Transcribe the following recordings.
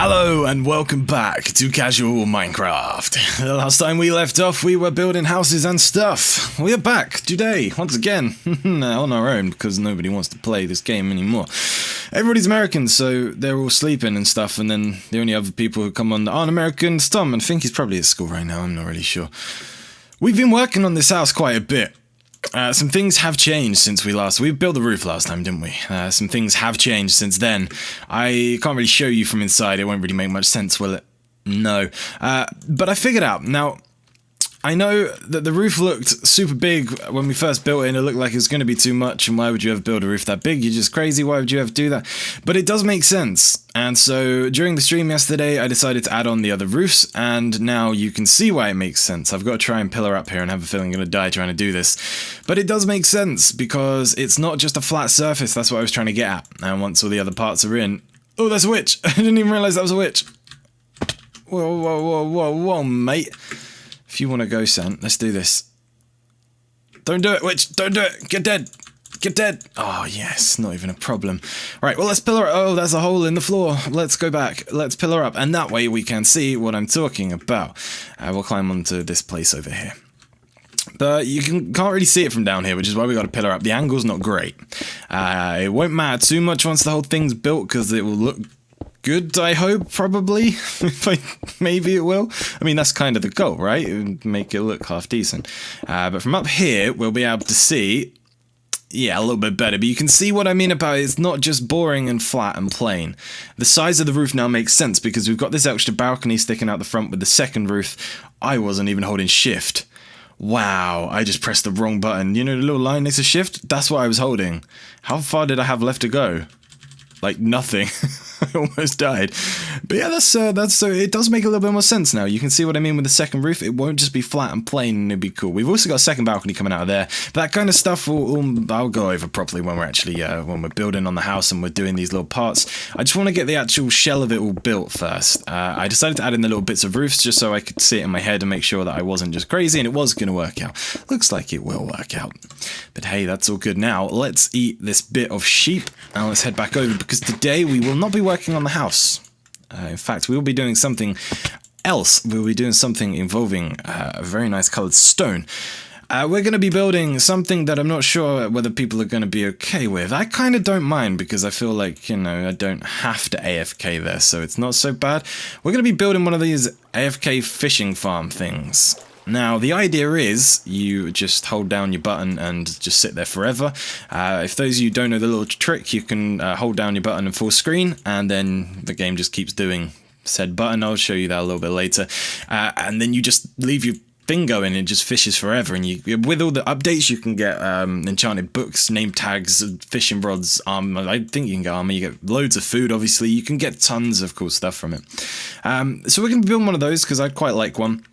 Hello and welcome back to Casual Minecraft. The last time we left off, we were building houses and stuff. We are back today, once again, on our own, because nobody wants to play this game anymore. Everybody's American, so they're all sleeping and stuff, and then the only other people who come on that aren't American is Tom, and I think he's probably at school right now, I'm not really sure. We've been working on this house quite a bit. Some things have changed since we built the roof last time, didn't we? Some things have changed since then. I can't really show you from inside, it won't really make much sense, will it? No. But I figured out. Now, I know that the roof looked super big when we first built it and it looked like it was going to be too much, and why would you ever build a roof that big? You're just crazy, why would you ever do that? But it does make sense, and so during the stream yesterday I decided to add on the other roofs, and now you can see why it makes sense. I've got to try and pillar up here and have a feeling I'm going to die trying to do this. But it does make sense, because it's not just a flat surface, that's what I was trying to get at, and once all the other parts are in... Oh, that's a witch! I didn't even realise that was a witch! Whoa, whoa, whoa, whoa, whoa, mate. If you want to go, son, let's do this. Don't do it, witch! Don't do it! Get dead! Get dead! Oh, yes, not even a problem. Right, well, let's pillar up. Oh, there's a hole in the floor. Let's go back. Let's pillar up, and that way we can see what I'm talking about. We'll climb onto this place over here. But you can't really see it from down here, which is why we got to pillar up. The angle's not great. It won't matter too much once the whole thing's built, because it will look good, I hope, probably. Maybe it will. I mean, that's kind of the goal, right? Make it look half decent. But from up here, we'll be able to see, yeah, a little bit better. But you can see what I mean about it's not just boring and flat and plain. The size of the roof now makes sense, because we've got this extra balcony sticking out the front with the second roof. I wasn't even holding shift. Wow, I just pressed the wrong button. You know the little line next to shift? That's what I was holding. How far did I have left to go? Like, nothing. I almost died. But yeah, it does make a little bit more sense now. You can see what I mean with the second roof. It won't just be flat and plain and it'd be cool. We've also got a second balcony coming out of there. But that kind of stuff I'll go over properly when we're actually, when we're building on the house and we're doing these little parts. I just want to get the actual shell of it all built first. I decided to add in the little bits of roofs just so I could see it in my head and make sure that I wasn't just crazy, and it was going to work out. Looks like it will work out. But hey, that's all good now. Let's eat this bit of sheep and let's head back over, because today we will not be working on the house. In fact, we will be doing something else. We'll be doing something involving a very nice coloured stone. We're going to be building something that I'm not sure whether people are going to be okay with. I kind of don't mind, because I feel like, you know, I don't have to AFK there, so it's not so bad. We're going to be building one of these AFK fishing farm things. Now, the idea is you just hold down your button and just sit there forever. If those of you don't know the little trick, you can hold down your button and full screen, and then the game just keeps doing said button. I'll show you that a little bit later. And then you just leave your thing going and it just fishes forever. And with all the updates, you can get enchanted books, name tags, fishing rods, armor. I think you can get armor. You get loads of food, obviously. You can get tons of cool stuff from it. So we're going to build one of those, because I'd quite like one.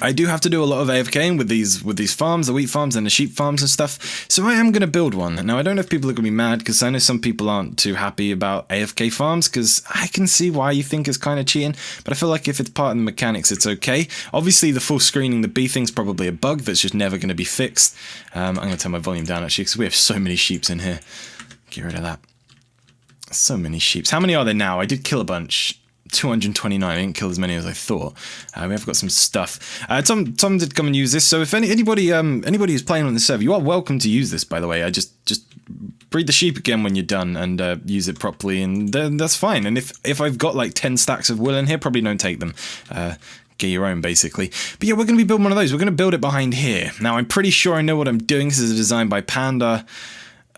I do have to do a lot of AFKing with these farms, the wheat farms and the sheep farms and stuff, so I am going to build one. Now, I don't know if people are going to be mad, because I know some people aren't too happy about AFK farms, because I can see why you think it's kind of cheating, but I feel like if it's part of the mechanics, it's okay. Obviously, the full screening, the B thing's probably a bug that's just never going to be fixed. I'm going to turn my volume down, actually, because we have so many sheeps in here. Get rid of that. So many sheeps. How many are there now? I did kill a bunch. 229. I didn't kill as many as I thought. We have got some stuff. Tom did come and use this, so if anybody who's playing on the server, you are welcome to use this, by the way. I just breed the sheep again when you're done and use it properly, and then that's fine. And if I've got like 10 stacks of wool in here, probably don't take them. Get your own, basically. But yeah, we're going to be building one of those. We're going to build it behind here. Now, I'm pretty sure I know what I'm doing. This is a design by Panda.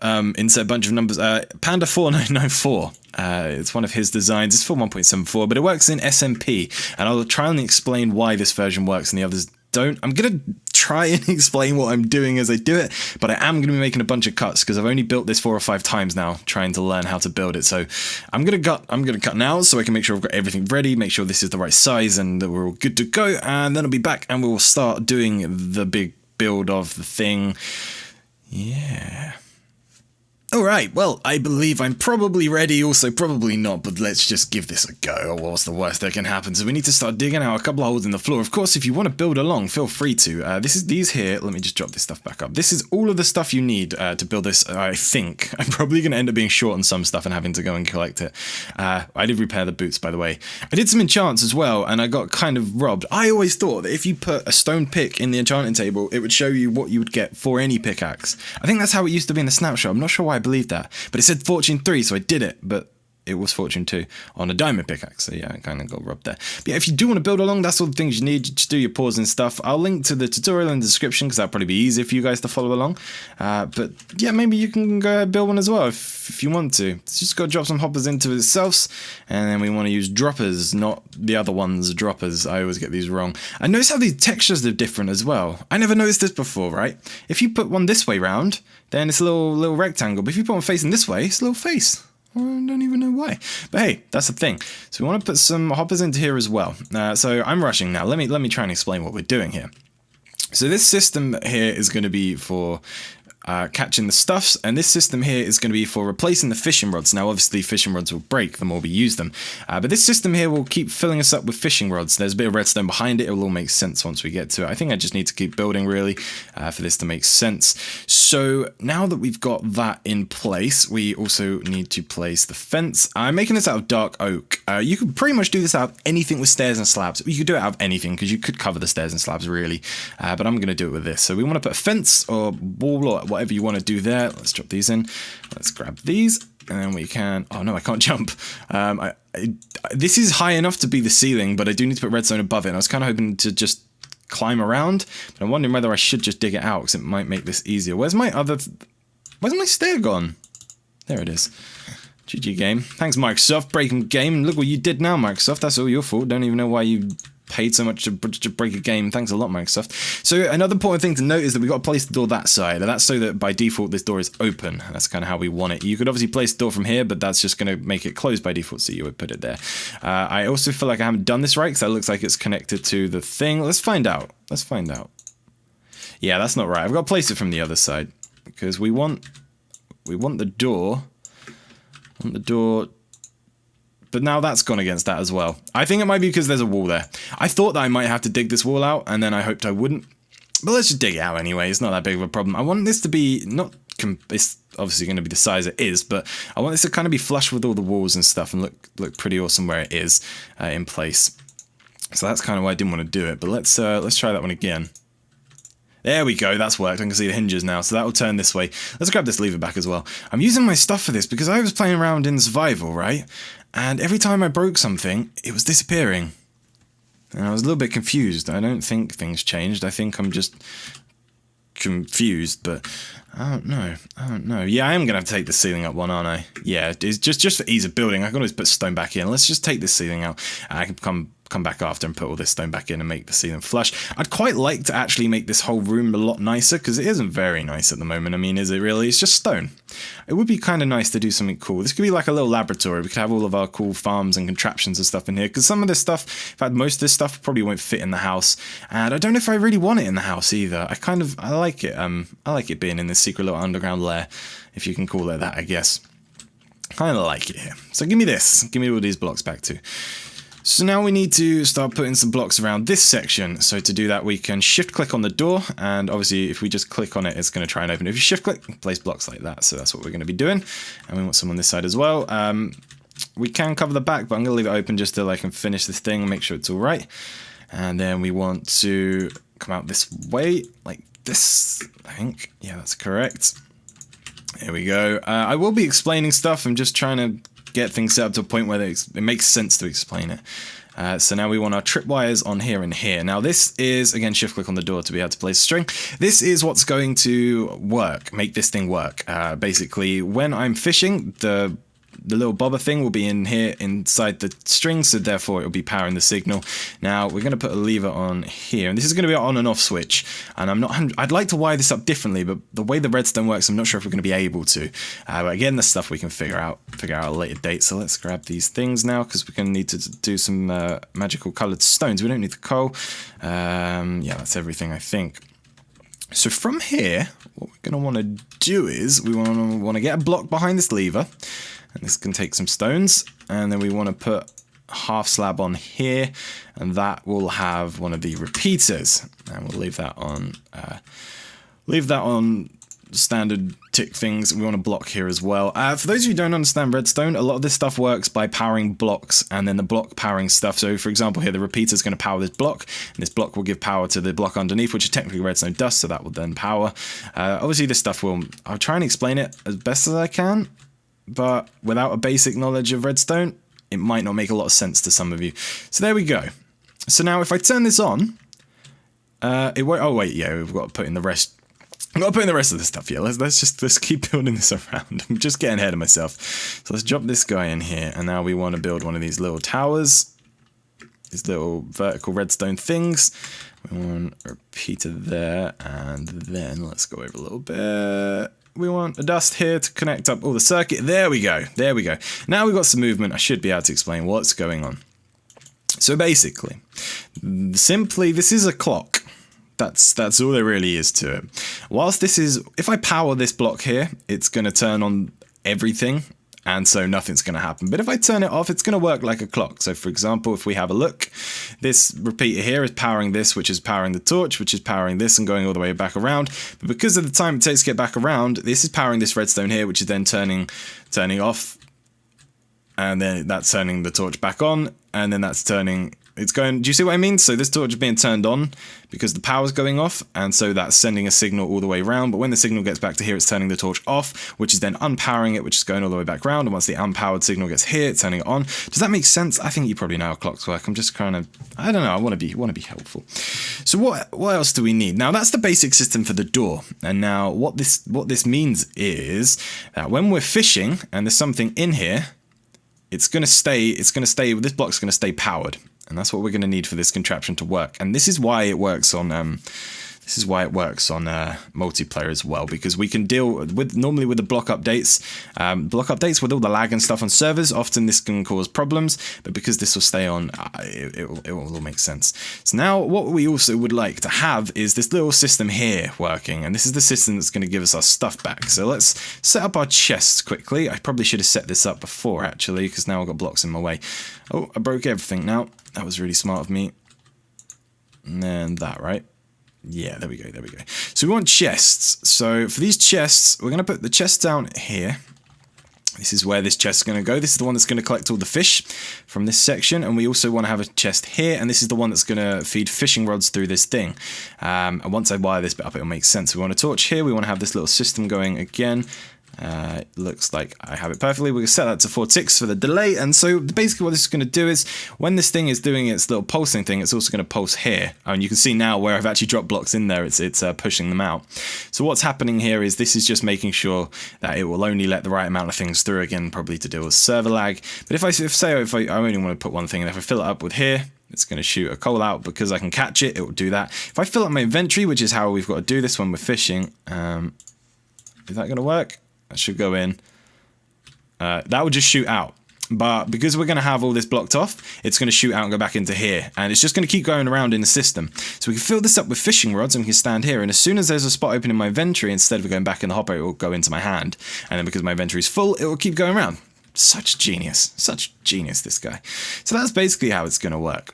Insert a bunch of numbers. Panda 4994. It's one of his designs. It's for 1.74, but it works in SMP, and I'll try and explain why this version works and the others don't. I'm gonna try and explain what I'm doing as I do it, but I am gonna be making a bunch of cuts, because I've only built this 4 or 5 times now, trying to learn how to build it. So I'm gonna cut now, so I can make sure I've got everything ready, make sure this is the right size, and that we're all good to go. And then I'll be back, and we'll start doing the big build of the thing. Yeah. Alright, well, I believe I'm probably ready, also probably not, but let's just give this a go. What's the worst that can happen? So we need to start digging out a couple of holes in the floor. Of course, if you want to build along, feel free to. These here, let me just drop this stuff back up. This is all of the stuff you need to build this, I think. I'm probably going to end up being short on some stuff and having to go and collect it. I did repair the boots, by the way. I did some enchants as well, and I got kind of robbed. I always thought that if you put a stone pick in the enchanting table, it would show you what you would get for any pickaxe. I think that's how it used to be in the snapshot. I'm not sure why I believe that, but it said fortune 3, so I did it, but it was fortune 2 on a diamond pickaxe, so yeah, I kind of got robbed there. But yeah, if you do want to build along, that's all the things you need. Just do your pause and stuff. I'll link to the tutorial in the description because that'll probably be easier for you guys to follow along. But yeah, maybe you can go build one as well if you want to. It's just got to drop some hoppers into itself, and then we want to use droppers, not the other ones, droppers. I always get these wrong. I notice how these textures are different as well. I never noticed this before, right? If you put one this way round, then it's a little rectangle, but if you put one facing this way, it's a little face. I don't even know why, but hey, that's the thing. So we want to put some hoppers into here as well. So I'm rushing now. Let me try and explain what we're doing here. So this system here is going to be for catching the stuffs, and this system here is going to be for replacing the fishing rods. Now obviously fishing rods will break the more we use them, but this system here will keep filling us up with fishing rods. There's a bit of redstone behind it. It will all make sense once we get to it. I think I just need to keep building really for this to make sense. So now that we've got that in place, we also need to place the fence. I'm making this out of dark oak. You could pretty much do this out of anything with stairs and slabs. You could do it out of anything because you could cover the stairs and slabs really, but I'm going to do it with this. So we want to put a fence or wall or whatever you want to do there. Let's drop these in. Let's grab these, and then we can... Oh no, I can't jump. This is high enough to be the ceiling, but I do need to put redstone above it. And I was kind of hoping to just climb around, but I'm wondering whether I should just dig it out because it might make this easier. Where's my stair gone? There it is. GG game. Thanks, Microsoft. Breaking game. Look what you did now, Microsoft. That's all your fault. Don't even know why you paid so much to break a game. Thanks a lot, Microsoft. So another important thing to note is that we've got to place the door that side, and that's so that by default this door is open. That's kind of how we want it. You could obviously place the door from here, but that's just going to make it closed by default, so you would put it there. I also feel like I haven't done this right because that looks like it's connected to the thing. Let's find out. Let's find out. Yeah, that's not right. I've got to place it from the other side because we want the door. But now that's gone against that as well. I think it might be because there's a wall there. I thought that I might have to dig this wall out, and then I hoped I wouldn't. But let's just dig it out anyway. It's not that big of a problem. I want this to be not... It's obviously going to be the size it is, but I want this to kind of be flush with all the walls and stuff and look pretty awesome where it is in place. So that's kind of why I didn't want to do it. But let's try that one again. There we go, that's worked. I can see the hinges now, so that will turn this way. Let's grab this lever back as well. I'm using my stuff for this because I was playing around in survival, right? And every time I broke something, it was disappearing. And I was a little bit confused. I don't think things changed. I think I'm just confused, but I don't know. Yeah, I am going to have to take the ceiling up one, aren't I? Yeah, it's just for ease of building. I can always put stone back in. Let's just take this ceiling out. I can come back after and put all this stone back in and make the ceiling flush. I'd quite like to actually make this whole room a lot nicer because it isn't very nice at the moment. I mean, is it really? It's just stone. It would be kind of nice to do something cool. This could be like a little laboratory. We could have all of our cool farms and contraptions and stuff in here because some of this stuff, in fact, most of this stuff probably won't fit in the house. And I don't know if I really want it in the house either. I like it. I like it being in this secret little underground lair, if you can call it that, I guess. Kind of like it here. So give me this. Give me all these blocks back too. So now we need to start putting some blocks around this section. So to do that, we can shift click on the door, and obviously if we just click on it, it's going to try and open it. If you shift click, place blocks like that. So that's what we're going to be doing. And we want some on this side as well. We can cover the back, but I'm going to leave it open just till I can finish this thing and make sure it's all right. And then we want to come out this way, like this, I think. Yeah, that's correct. Here we go. I will be explaining stuff. I'm just trying to get things set up to a point where it makes sense to explain it. So now we want our tripwires on here and here. Now this is, again, shift click on the door to be able to place a string. This is what's going to work, make this thing work. Basically, when I'm fishing, the little bobber thing will be in here inside the string, so therefore it will be powering the signal. Now we're going to put a lever on here, and this is going to be an on and off switch. And I'd like to wire this up differently, but the way the redstone works, I'm not sure if we're going to be able to. But again, the stuff we can figure out at a later date. So let's grab these things now because we're going to need to do some magical coloured stones. We don't need the coal. Yeah, that's everything, I think. So from here, what we're going to want to do is we want to get a block behind this lever, and this can take some stones, and then we want to put a half slab on here, and that will have one of the repeaters, and we'll leave that on standard tick things. We want a block here as well. For those of you who don't understand redstone, a lot of this stuff works by powering blocks and then the block powering stuff. So for example here, the repeater is going to power this block, and this block will give power to the block underneath, which is technically redstone dust, so that will then power. Obviously this stuff I'll try and explain it as best as I can, but without a basic knowledge of redstone, it might not make a lot of sense to some of you. So there we go. So now if I turn this on, it won't, oh wait, yeah, we've got to put in the rest. I'm going to put in the rest of this stuff here. Let's keep building this around. I'm just getting ahead of myself. So let's drop this guy in here, and now we want to build one of these little towers. These little vertical redstone things. We want a repeater there, and then let's go over a little bit. We want a dust here to connect up all the circuit. There we go. There we go. Now we've got some movement. I should be able to explain what's going on. So basically, simply, this is a clock. That's all there really is to it. Whilst this is, if I power this block here, it's going to turn on everything, and so nothing's going to happen. But if I turn it off, it's going to work like a clock. So for example, if we have a look, this repeater here is powering this, which is powering the torch, which is powering this and going all the way back around. But because of the time it takes to get back around, this is powering this redstone here, which is then turning off, and then that's turning the torch back on, and then that's turning. It's going, do you see what I mean? So this torch is being turned on because the power's going off, and so that's sending a signal all the way around. But when the signal gets back to here, it's turning the torch off, which is then unpowering it, which is going all the way back around. And once the unpowered signal gets here, it's turning it on. Does that make sense? I think you probably know how clocks work. I'm just kind of, I don't know, I want to be helpful. So what else do we need? Now that's the basic system for the door. And now what this means is that when we're fishing and there's something in here, this block's going to stay powered. And that's what we're going to need for this contraption to work. And this is why it works on multiplayer as well, because we can deal with normally with the block updates with all the lag and stuff on servers. Often this can cause problems, but because this will stay on, it will all make sense. So now what we also would like to have is this little system here working, and this is the system that's going to give us our stuff back. So let's set up our chests quickly. I probably should have set this up before actually, because now I've got blocks in my way. Oh, I broke everything now. That was really smart of me. And then that, right? Yeah, there we go, there we go. So we want chests. So for these chests, we're going to put the chest down here. This is where this chest is going to go. This is the one that's going to collect all the fish from this section. And we also want to have a chest here. And this is the one that's going to feed fishing rods through this thing. And once I wire this bit up, it'll make sense. We want a torch here. We want to have this little system going again. It looks like I have it perfectly. We're going to set that to 4 ticks for the delay. And so basically what this is going to do is when this thing is doing its little pulsing thing, it's also going to pulse here. And you can see now where I've actually dropped blocks in there, it's pushing them out. So what's happening here is this is just making sure that it will only let the right amount of things through, again, probably to deal with server lag. But if I only want to put one thing, and if I fill it up with here, it's going to shoot a coal out because I can catch it. It will do that. If I fill up my inventory, which is how we've got to do this when we're fishing, is that going to work? That should go in. That would just shoot out. But because we're going to have all this blocked off, it's going to shoot out and go back into here. And it's just going to keep going around in the system. So we can fill this up with fishing rods and we can stand here. And as soon as there's a spot open in my inventory, instead of going back in the hopper, it will go into my hand. And then because my inventory is full, it will keep going around. Such genius. Such genius, this guy. So that's basically how it's going to work.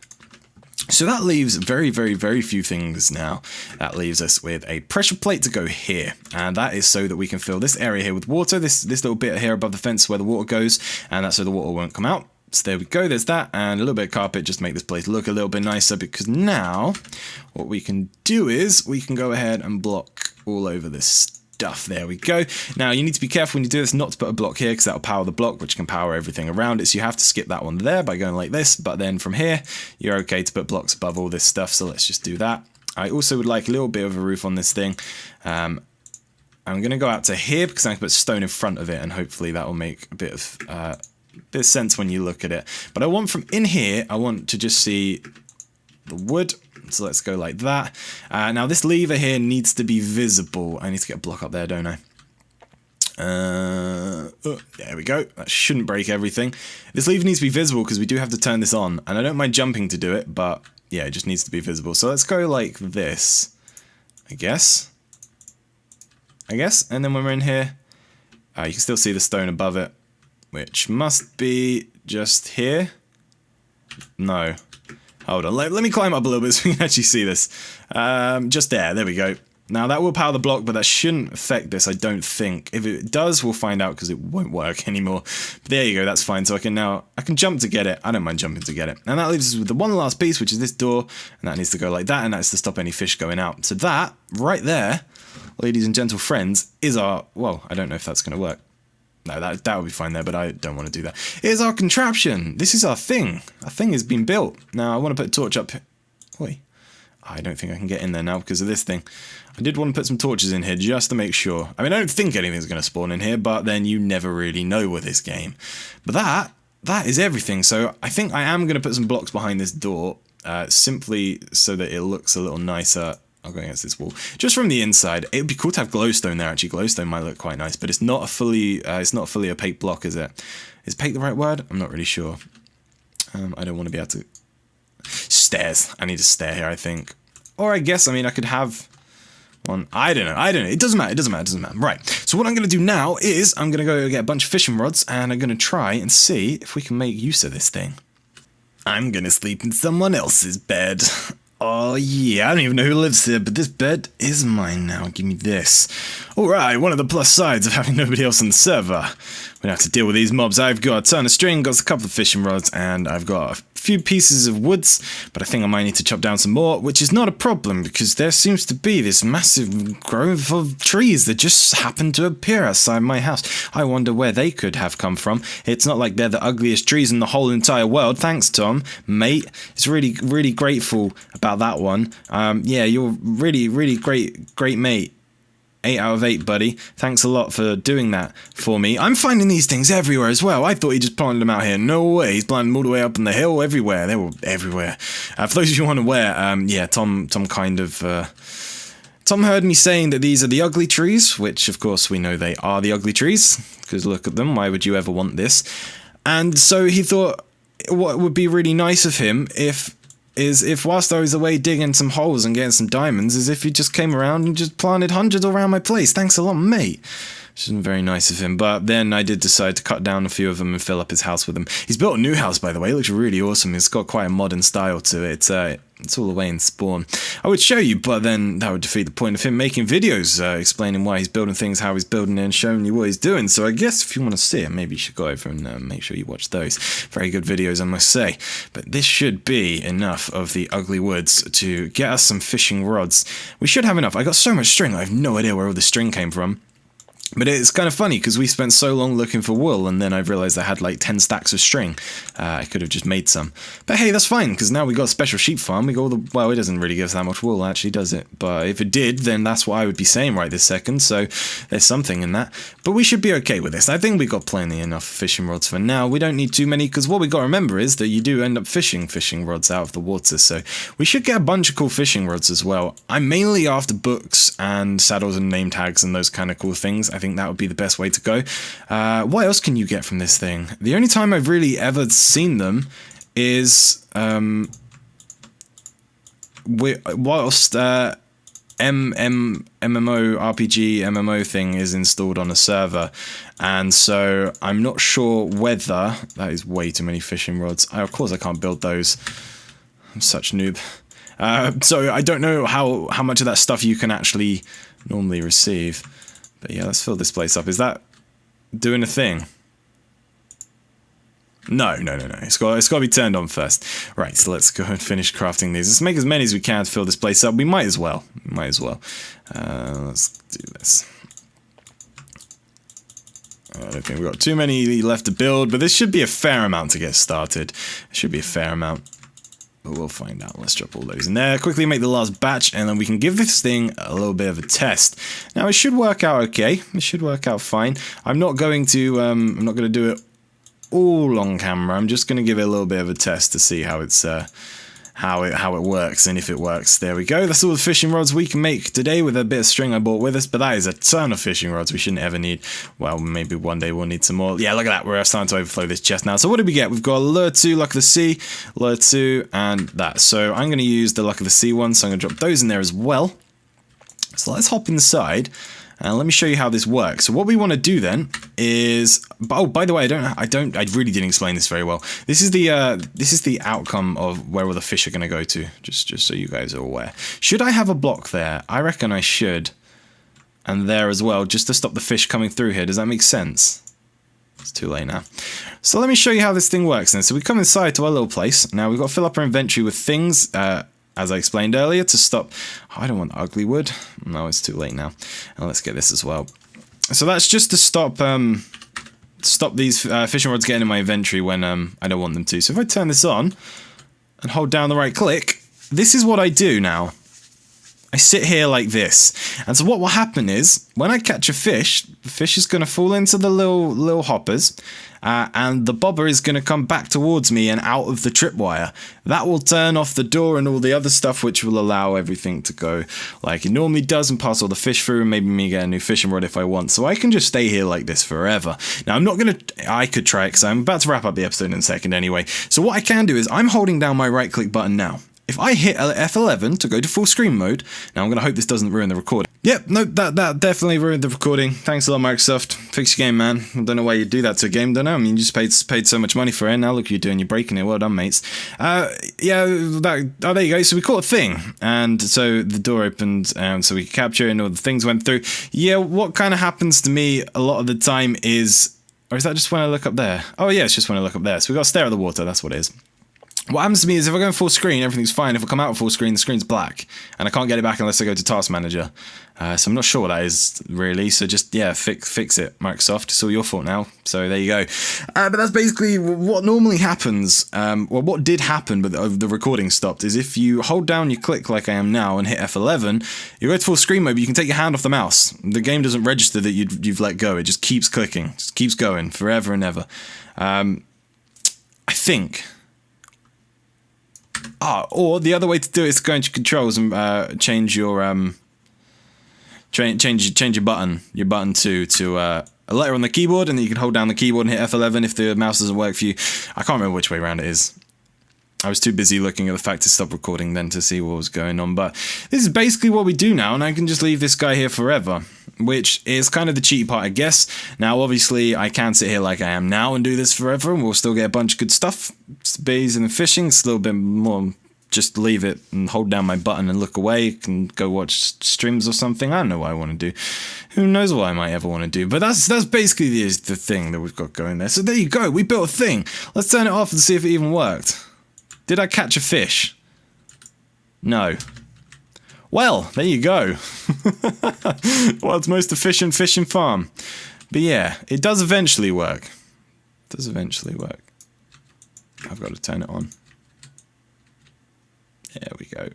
So that leaves very, very, very few things now. That leaves us with a pressure plate to go here. And that is so that we can fill this area here with water, this little bit here above the fence where the water goes, and that's so the water won't come out. So there we go, there's that, and a little bit of carpet just to make this place look a little bit nicer, because now what we can do is we can go ahead and block all over this stuff. There we go. Now you need to be careful when you do this not to put a block here, because that'll power the block, which can power everything around it. So you have to skip that one there by going like this, but then from here you're okay to put blocks above all this stuff. So let's just do that. I also would like a little bit of a roof on this thing. I'm going to go out to here because I can put stone in front of it, and hopefully that will make a bit of sense when you look at it. But I want from in here, I want to just see the wood. So let's go like that. Now this lever here needs to be visible. I need to get a block up there, don't I? There we go. That shouldn't break everything. This lever needs to be visible because we do have to turn this on. And I don't mind jumping to do it, but yeah, it just needs to be visible. So let's go like this, I guess. I guess. And then when we're in here, you can still see the stone above it, which must be just here. No. Hold on, let me climb up a little bit so we can actually see this. Just there we go. Now that will power the block, but that shouldn't affect this, I don't think. If it does, we'll find out because it won't work anymore. But there you go, that's fine. So I can jump to get it. I don't mind jumping to get it. And that leaves us with the one last piece, which is this door, and that needs to go like that, and that's to stop any fish going out. So that, right there, ladies and gentle friends, is our, well, I don't know if that's going to work. No, that would be fine there, but I don't want to do that. Here's our contraption. This is our thing. Our thing has been built. Now, I want to put a torch up. Oi. I don't think I can get in there now because of this thing. I did want to put some torches in here just to make sure. I mean, I don't think anything's going to spawn in here, but then you never really know with this game. But that is everything. So I think I am going to put some blocks behind this door, simply so that it looks a little nicer. I'll go against this wall. Just from the inside, it would be cool to have glowstone there. Actually, glowstone might look quite nice, but it's not a fully opaque block, is it? Is opaque the right word? I'm not really sure. I don't want to be able to. Stairs. I need a stair here, I think. Or I guess, I mean, I could have one. I don't know. It doesn't matter. Right. So what I'm going to do now is I'm going to go get a bunch of fishing rods and I'm going to try and see if we can make use of this thing. I'm going to sleep in someone else's bed. Oh yeah, I don't even know who lives here, but this bed is mine now. Give me this. Alright, one of the plus sides of having nobody else on the server. We don't have to deal with these mobs. I've got a ton of string, got a couple of fishing rods, and I've got a few pieces of woods, but I think I might need to chop down some more, which is not a problem, because there seems to be this massive grove of trees that just happen to appear outside my house. I wonder where they could have come from. It's not like they're the ugliest trees in the whole entire world. Thanks, Tom, mate. It's really grateful about that one. Yeah, you're really great mate. 8 out of 8, buddy. Thanks a lot for doing that for me. I'm finding these things everywhere as well. I thought he just planted them out here. No way. He's planted them all the way up on the hill. Everywhere. They were everywhere. For those of you who aren't aware, yeah, Tom kind of... Tom heard me saying that these are the ugly trees, which of course we know they are the ugly trees, because look at them. Why would you ever want this? And so he thought what would be really nice of him if whilst I was away digging some holes and getting some diamonds, is if he just came around and just planted hundreds around my place. Thanks a lot, mate. Which isn't very nice of him, but then I did decide to cut down a few of them and fill up his house with them. He's built a new house, by the way. It looks really awesome. It's got quite a modern style to it. It's all the way in Spawn. I would show you, but then that would defeat the point of him making videos explaining why he's building things, how he's building it, and showing you what he's doing. So I guess if you want to see it, maybe you should go over and make sure you watch those. Very good videos, I must say. But this should be enough of the ugly woods to get us some fishing rods. We should have enough. I got so much string, I have no idea where all the string came from. But it's kind of funny because we spent so long looking for wool and then I realised I had like 10 stacks of string. I could have just made some. But hey, that's fine because now we got a special sheep farm. We got all the... Well, it doesn't really give us that much wool actually, does it? But if it did, then that's what I would be saying right this second. So there's something in that. But we should be okay with this. I think we got plenty enough fishing rods for now. We don't need too many because what we got to remember is that you do end up fishing rods out of the water. So we should get a bunch of cool fishing rods as well. I'm mainly after books and saddles and name tags and those kind of cool things. I think that would be the best way to go. What else can you get from this thing? The only time I've really ever seen them is whilst MMO thing is installed on a server, and so I'm not sure whether that is way too many fishing rods. Of course I can't build those. I'm such a noob. So I don't know how much of that stuff you can actually normally receive. But yeah, let's fill this place up. Is that doing a thing? No. It's got to be turned on first. Right, so let's go and finish crafting these. Let's make as many as we can to fill this place up. We might as well. Let's do this. I don't think we've got too many left to build, but this should be a fair amount to get started. It should be a fair amount. But we'll find out. Let's drop all those in there. Quickly make the last batch, and then we can give this thing a little bit of a test. Now, it should work out okay. It should work out fine. I'm not going to do it all on camera. I'm just going to give it a little bit of a test to see how it's how it works and if it works. There we go. That's all the fishing rods we can make today with a bit of string I bought with us, but that is a ton of fishing rods we shouldn't ever need. Well, maybe one day we'll need some more. Yeah, look at that. We're starting to overflow this chest now. So what did we get? We've got Lure 2, Luck of the Sea, Lure 2, and that. So I'm going to use the Luck of the Sea one, so I'm going to drop those in there as well. So let's hop inside And let me show you how this works. So what we want to do then is, oh, by the way, I really didn't explain this very well. This is the outcome of where all the fish are going to go to, just so you guys are aware. Should I have a block there? I reckon I should. And there as well, just to stop the fish coming through here. Does that make sense? It's too late now. So let me show you how this thing works then. So we come inside to our little place. Now we've got to fill up our inventory with things, as I explained earlier, to stop... Oh, I don't want the ugly wood. No, it's too late now. And let's get this as well. So that's just to stop these fishing rods getting in my inventory when I don't want them to. So if I turn this on and hold down the right click, this is what I do now. I sit here like this. And so what will happen is, when I catch a fish, the fish is going to fall into the little hoppers, and the bobber is going to come back towards me and out of the tripwire. That will turn off the door and all the other stuff, which will allow everything to go like it normally does and pass all the fish through, and maybe me get a new fishing rod if I want. So I can just stay here like this forever. Now I'm not going to... I could try it because I'm about to wrap up the episode in a second anyway. So what I can do is, I'm holding down my right click button now. If I hit F11 to go to full screen mode, now I'm going to hope this doesn't ruin the recording. Yep, no, that definitely ruined the recording. Thanks a lot, Microsoft. Fix your game, man. I don't know why you'd do that to a game, don't know. I mean, you just paid so much money for it, now look what you're doing, you're breaking it. Well done, mates. There you go. So we caught a thing, and so the door opened, so we could capture it, and all the things went through. Yeah, what kind of happens to me a lot of the time is... Or is that just when I look up there? Oh yeah, it's just when I look up there. So we got to stare at the water, that's what it is. What happens to me is, if I go in full screen, everything's fine. If I come out of full screen, the screen's black, and I can't get it back unless I go to Task Manager. So I'm not sure what that is, really. So just, yeah, fix it, Microsoft. It's all your fault now. So there you go. But that's basically what normally happens. Well, what did happen, but the recording stopped, is if you hold down your click like I am now and hit F11, you go to full screen mode, but you can take your hand off the mouse. The game doesn't register that you've let go. It just keeps clicking. Just keeps going forever and ever. I think... or the other way to do it is to go into controls and change your change your button to a letter on the keyboard, and then you can hold down the keyboard and hit F11 if the mouse doesn't work for you. I can't remember which way around it is. I was too busy looking at the fact to stop recording then to see what was going on, but this is basically what we do now, and I can just leave this guy here forever, which is kind of the cheaty part, I guess. Now, obviously, I can sit here like I am now and do this forever, and we'll still get a bunch of good stuff. Bees and fishing, it's a little bit more... Just leave it and hold down my button and look away. Can go watch streams or something. I don't know what I want to do. Who knows what I might ever want to do. But that's basically the thing that we've got going there. So there you go. We built a thing. Let's turn it off and see if it even worked. Did I catch a fish? No. Well, there you go. World's most efficient fishing farm. But yeah, it does eventually work. It does eventually work. I've got to turn it on. There we go.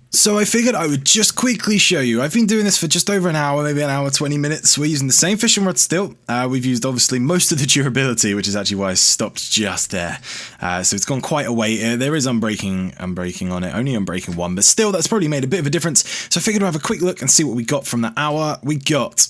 So I figured I would just quickly show you. I've been doing this for just over an hour, maybe an hour, 20 minutes. We're using the same fishing rod still. We've used, obviously, most of the durability, which is actually why I stopped just there. So it's gone quite a way. There is unbreaking on it, only unbreaking one, but still, that's probably made a bit of a difference. So I figured I'd have a quick look and see what we got from that hour. We got...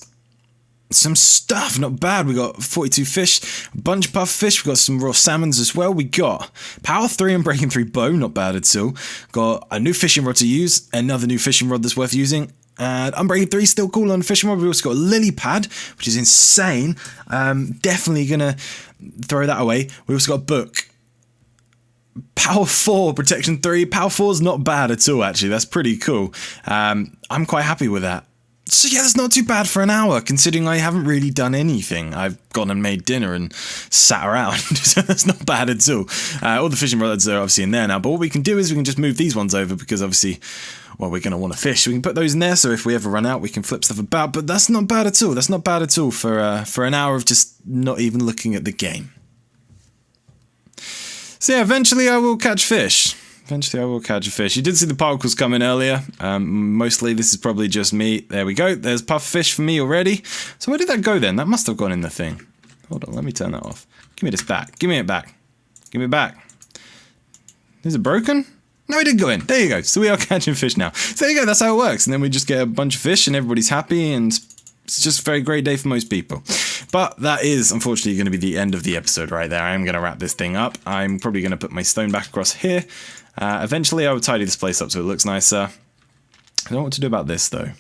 some stuff, not bad. We got 42 fish, a bunch of puff fish, we got some raw salmons as well. We got power 3 and breaking 3 bow, not bad at all. Got a new fishing rod to use, another new fishing rod that's worth using. And unbreaking 3 still cool on the fishing rod. We also got a lily pad, which is insane. Definitely gonna throw that away. We also got a book. Power 4, protection 3. Power 4 is not bad at all, actually. That's pretty cool. I'm quite happy with that. So yeah, that's not too bad for an hour, considering I haven't really done anything. I've gone and made dinner and sat around, so that's not bad at all. All the fishing rods are obviously in there now, but what we can do is we can just move these ones over, because obviously, well, we're going to want to fish. We can put those in there, so if we ever run out, we can flip stuff about, but that's not bad at all. That's not bad at all for an hour of just not even looking at the game. So yeah, eventually I will catch fish. Eventually I will catch a fish. You did see the particles come in earlier. Mostly this is probably just me. There we go. There's puff fish for me already. So where did that go then? That must have gone in the thing. Hold on, let me turn that off. Give me this back. Give me it back. Give me it back. Is it broken? No, it did go in. There you go. So we are catching fish now. So there you go. That's how it works. And then we just get a bunch of fish and everybody's happy, and it's just a very great day for most people. But that is, unfortunately, going to be the end of the episode right there. I am going to wrap this thing up. I'm probably going to put my stone back across here. Eventually, I will tidy this place up so it looks nicer. I don't know what to do about this, though.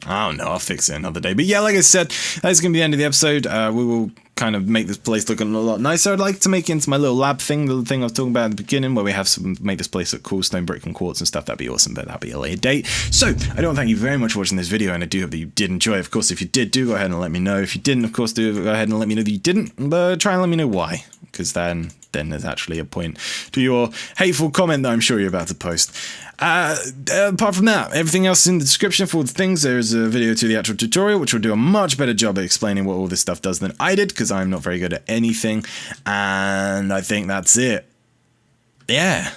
I don't know, I'll fix it another day. But yeah, like I said, that's going to be the end of the episode. We will kind of make this place look a lot nicer. I'd like to make it into my little lab thing, the thing I was talking about at the beginning, where we have some, make this place look cool, stone, brick, and quartz and stuff. That'd be awesome, but that'll be a later date. So, I don't thank you very much for watching this video, and I do hope that you did enjoy it. Of course, if you did, do go ahead and let me know. If you didn't, of course, do go ahead and let me know that you didn't, but try and let me know why, because then there's actually a point to your hateful comment that I'm sure you're about to post. Apart from that, everything else is in the description for all the things. There is a video to the actual tutorial, which will do a much better job at explaining what all this stuff does than I did, because I'm not very good at anything. And I think that's it. Yeah.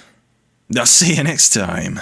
I'll see you next time.